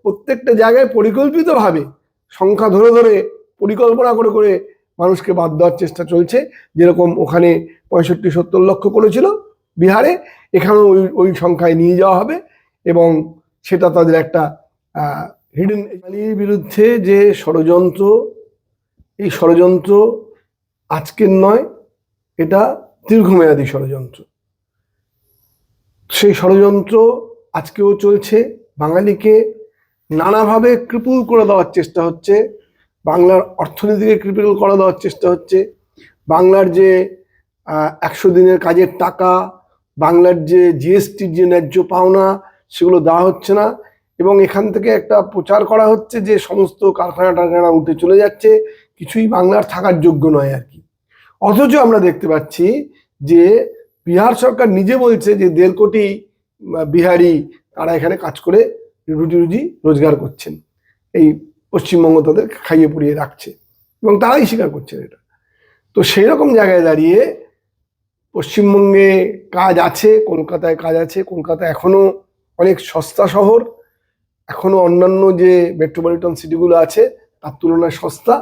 প্রত্যেকটা জায়গায় পরিকল্পিতভাবে সংখ্যা ধরে ধরে পরিকল্পনা করে করে মানুষকে বাদ দেওয়ার চেষ্টা চলছে। যেরকম ওখানে 65-70 লক্ষ করেছিল বিহারে, এখানেও ওই সংখ্যায় নিয়ে যাওয়া হবে এবং সেটা তাদের একটা হিডেন। বাঙালির বিরুদ্ধে যে ষড়যন্ত্র, এই ষড়যন্ত্র আজকের নয়, এটা দীর্ঘমেয়াদী ষড়যন্ত্র। সেই ষড়যন্ত্র আজকেও চলছে। বাঙালিকে নানাভাবে ক্রিপল করে দেওয়ার চেষ্টা হচ্ছে, বাংলার অর্থনীতিকে ক্রিপল করে দেওয়ার চেষ্টা হচ্ছে, বাংলার যে 100 দিনের কাজের টাকা, বাংলার যে জিএসটির যে ন্যায্য পাওনা, সেগুলো দেওয়া হচ্ছে না। এবং এখান থেকে একটা প্রচার করা হচ্ছে যে সমস্ত কারখানা টারখানা উঠে চলে যাচ্ছে, কিছুই বাংলার থাকার যোগ্য নয় আর কি। অথচ আমরা দেখতে পাচ্ছি যে বিহার সরকার নিজে বলছে যে 1.5 কোটি বিহারি তারা এখানে কাজ করে রুটি রুজি রোজগার করছেন, এই পশ্চিমবঙ্গ তাদের খাইয়ে পুড়িয়ে রাখছে এবং তারাই স্বীকার করছেন এটা। তো সেই রকম জায়গায় দাঁড়িয়ে পশ্চিমবঙ্গে কাজ আছে, কলকাতায় কাজ আছে। কলকাতা এখনো অনেক সস্তা শহর, এখনো অন্যান্য যে মেট্রোপলিটন সিটিগুলো আছে তার তুলনায় সস্তা।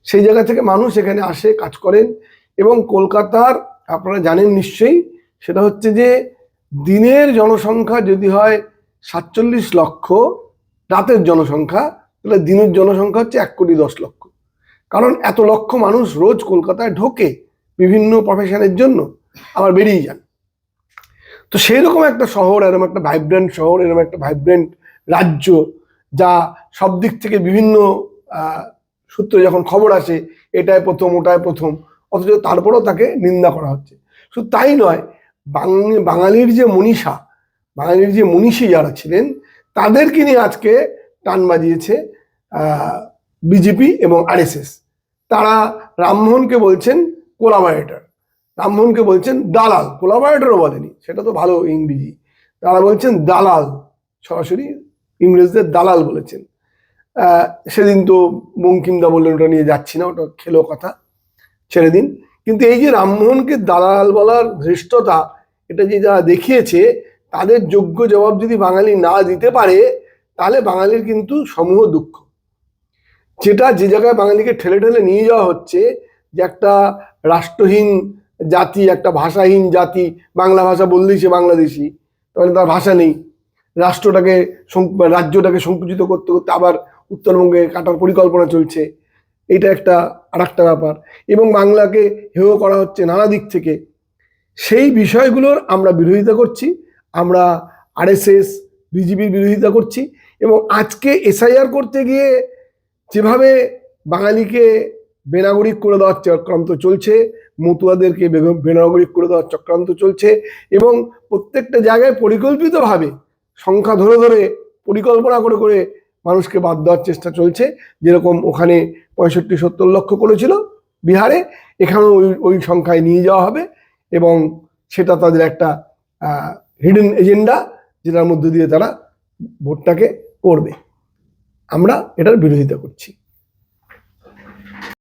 সেই জায়গা থেকে মানুষ এখানে আসে, কাজ করেন। এবং কলকাতার আপনারা জানেন নিশ্চয়ই, সেটা হচ্ছে যে দিনের জনসংখ্যা যদি হয় 47 লক্ষ, রাতের জনসংখ্যা, তাহলে দিনের জনসংখ্যা হচ্ছে 1,10,00,000। কারণ এত লক্ষ মানুষ রোজ কলকাতায় ঢোকে বিভিন্ন প্রফেশনের জন্য, আবার বেরিয়ে যান। তো সেই রকম একটা শহর, এরকম একটা ভাইব্রেন্ট শহর, এরকম একটা ভাইব্রেন্ট রাজ্য, যা সব দিক থেকে বিভিন্ন সূত্রে যখন খবর আসে এটাই প্রথম ওটাই প্রথম, অথচ তারপরেও তাকে নিন্দা করা হচ্ছে। শুধু তাই নয়, বাঙালির যে মনীষা, বাঙালির যে মনীষী যারা ছিলেন, তাদেরকে নিয়ে আজকে টান বাজিয়েছে বিজেপি এবং আরএসএস। তারা রামমোহনকে বলছেন কোলাবরেটর, রামমোহনকে বলছেন দালাল। কোলাবরেটরও বলেনি, সেটা তো ভালো ইংরেজি। তারা বলছেন দালাল, সরাসরি ইংরেজদের দালাল বলেছেন। সেদিন তো বঙ্কিমদা বললেন ওটা নিয়ে যাচ্ছি না, ওটা খেলো কথা, ছেড়ে দিন। কিন্তু এই যে রামমোহনকে দালাল বলার ধৃষ্টতা, এটা যে যারা দেখিয়েছে, তাদের যোগ্য জবাব যদি বাঙালি না দিতে পারে, তাহলে বাঙালির কিন্তু সমূহ দুঃখ। যেটা যে জায়গায় বাঙালিকে ঠেলে ঠেলে নিয়ে যাওয়া হচ্ছে, যে একটা রাষ্ট্রহীন জাতি, একটা ভাষাহীন জাতি, বাংলা ভাষা বললেই সে বাংলাদেশি, তাহলে তার ভাষা নেই। রাজ্যটাকে সংকুচিত করতে করতে আবার উত্তরবঙ্গে কাটার পরিকল্পনা চলছে, এটা একটা আরেকটা ব্যাপার। এবং বাংলাকে হেয় করা হচ্ছে নানা দিক থেকে। সেই বিষয়গুলোর আমরা বিরোধিতা করছি, আমরা আরএসএস বিজেপির বিরোধিতা করছি। এবং আজকে এসআইআর করতে গিয়ে যেভাবে বাঙালিকে বেনাগরিক করে দেওয়ার চক্রান্ত চলছে, মতুয়াদেরকে বেনাগরিক করে দেওয়ার চক্রান্ত চলছে, এবং প্রত্যেকটা জায়গায় পরিকল্পিতভাবে সংখ্যা ধরে ধরে পরিকল্পনা করে করে মানুষকে বাদ দেওয়ার চেষ্টা চলছে। যেরকম ওখানে 65-70 লক্ষ করেছিল বিহারে, এখানেও ওই সংখ্যায় নিয়ে যাওয়া হবে এবং সেটা তাদের একটা হিডেন এজেন্ডা, যেটার মধ্যে দিয়ে তারা ভোটটাকে করবে। আমরা এটার বিরোধিতা করছি।